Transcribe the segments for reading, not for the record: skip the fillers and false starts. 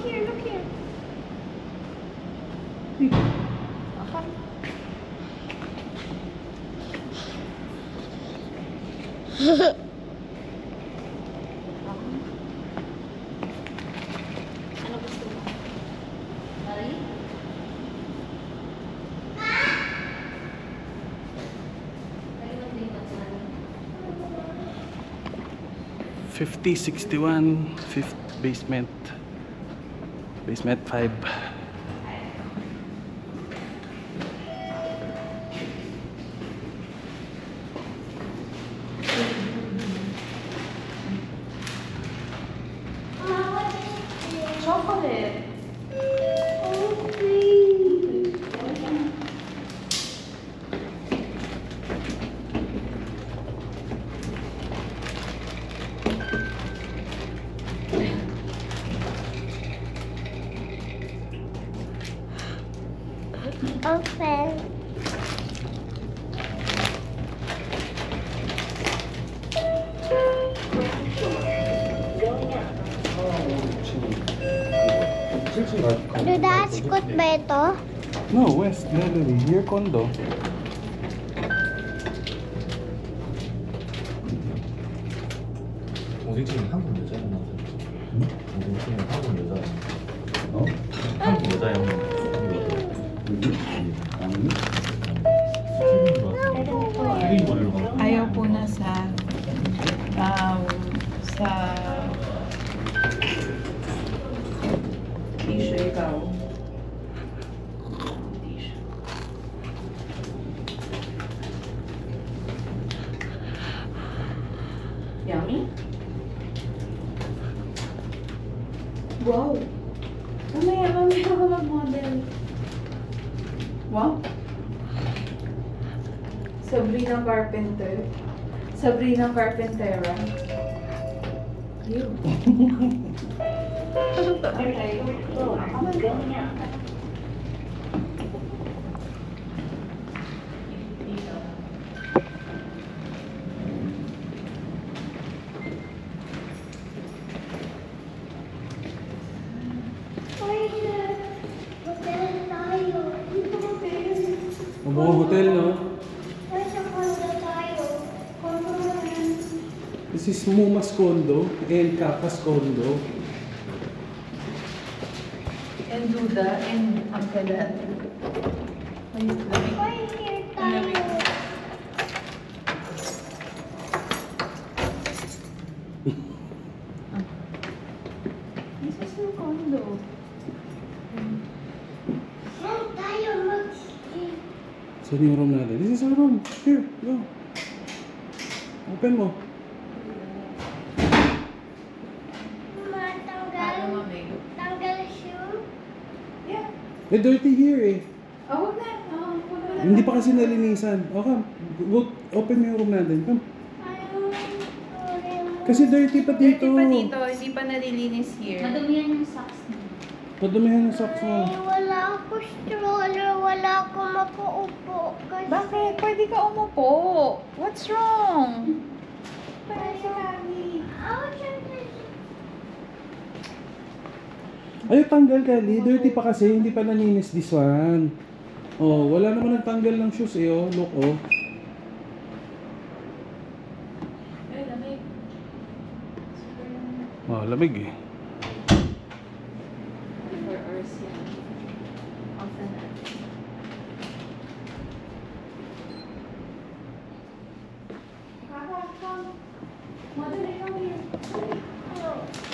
here, look here. Ano gusto mo? Mari? 5061 fifth basement. Basement 5. Chocolate. Open. Dudaaskot ba ito? No, West Gallery. Your condo. 오직지는 한국 여자 형만 오직지는 한국 여자 Oh? 한국 여자 형 Ayaw po na sa tissue ikaw. Tissue. Yummy? Wow! Mamaya ka mag-model. Wow! Sabrina Carpenter. Sabrina Carpentera. Ew. Okay. Hotel tayo. Dito hotel. Mga hotel, no? Nasa condo tayo. Condo naman. This is Muma's condo and Kapa's condo. And Duda and Angkalan. Ayun, lamig. Why here tayo? This is your condo. Saan tayo mag-stay? Saan yung room natin? This is our room. Here, go. Open mo. Matanggal. Mamig. Tanggal shoe. Yeah. Eh, dirty here eh. Oh, wag na. Oh, wag na. Hindi pa kasi nalinisan. O, come. Go, open mo yung room natin. Come. Kasi dirty pa dito. Dirty pa dito. Hindi pa nalilinis here. Madumihan yung socks mo. Padumihan yung socks mo. Ay, wala ako stroller. Wala ako makaupo. Kasi... Bakit? Pwede ka umupo. What's wrong? Pwede ka lagi. Oh, syempre. Ay, tanggal Kali. Dirty pa kasi. Hindi pa naninis this one. Oh, wala naman nagtanggal ng shoes eh. Oh, look oh. Ay, lamig. Oh, lamig eh. 4 hours yan. Off na natin. Madali lang yun.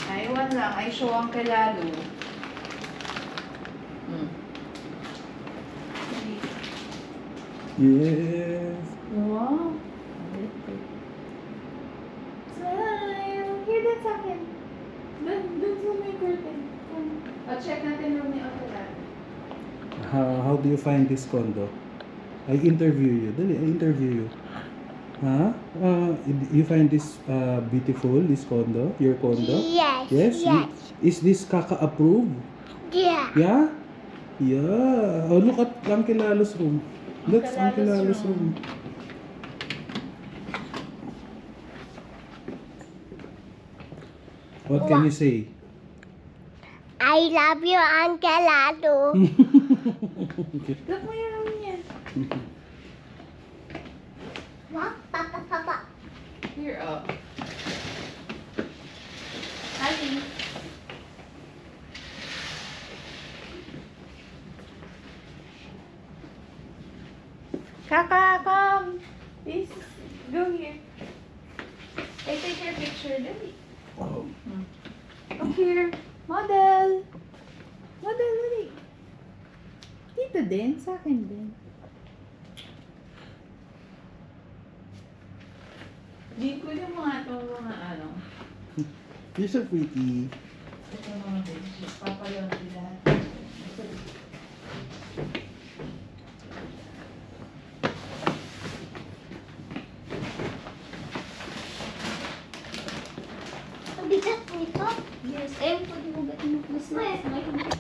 Ay, iwan lang. Ay, show ang kalalo. Yes. Wow. Smile. Here, that's akin. Dun sa may curtain. O, check natin room ni Alcalá. How do you find this condo? I interview you. Dali, I interview you. Huh? You find this beautiful, this condo? Your condo? Yes. Yes? Yes. Is this Kaka approved? Yeah. Yeah? Yeah. Oh, look at Uncle Lalo's room. That's Uncle Lalo's room. What can you say? I I love you, Uncle Ado. Look mo yung room niya. What? Papa. Here, oh. Ali. Kaka, come. Please, go here. I take your picture, dali. Oh. Come here. Model. Model, dali. Dito din, sa akin din. Di ko yung mga ano. You're so pretty. Ito mga bedsheet. Papayon sila. Ang bigat nito. Yes, ayun po yung ugat mo. Mas nice. May higit.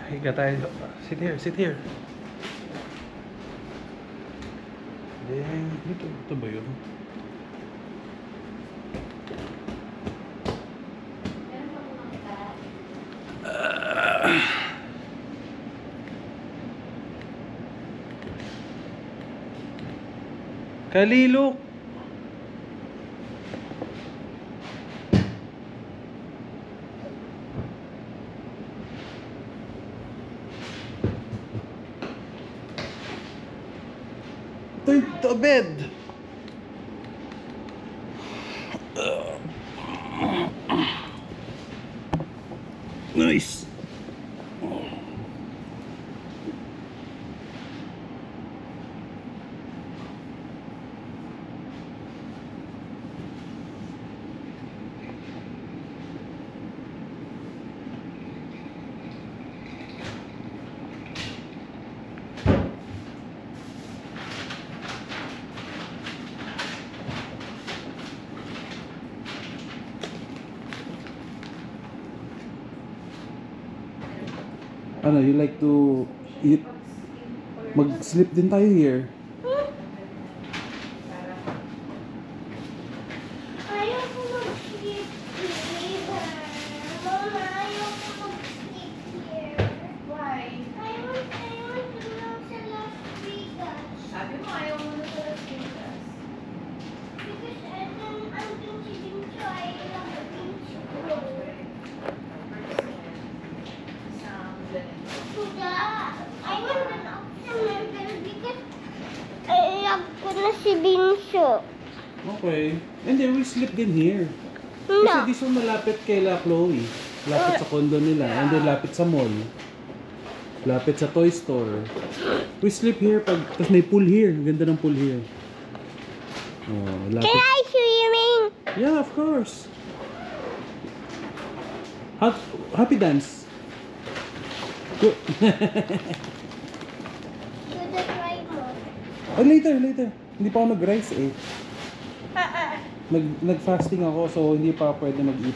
Higa tayo. Sit here, sit here. Then, ito ba yun? Meron pa po makita. Kalilo! Turn to bed! Nice! Ano, you like to eat? Mag-sleep din tayo here. Ayoko mag-sleep here. Mama, ayoko mag-sleep here. Why? I want to lang sa Las Vegas. Sabi mo ayaw mo na sa Las Vegas. Because andun si Dincho, I love Dincho. Kuya, I want an option member because I love ko na si Dincho. Okay. And then we sleep din here. No. Kasi this one malapit kay La Chloe. Lapit sa condo nila. And then lapit sa mall. Lapit sa toy store. We sleep here pag... Tapos may pool here. Ang ganda ng pool here. Oh, Can lapit. I swimming? Yeah, of course. Happy dance. Go. Kuya, try mo. Oh, later. Hindi pa ako nag-rice eh. Nag-fasting ako so hindi pa pwede mag-eat.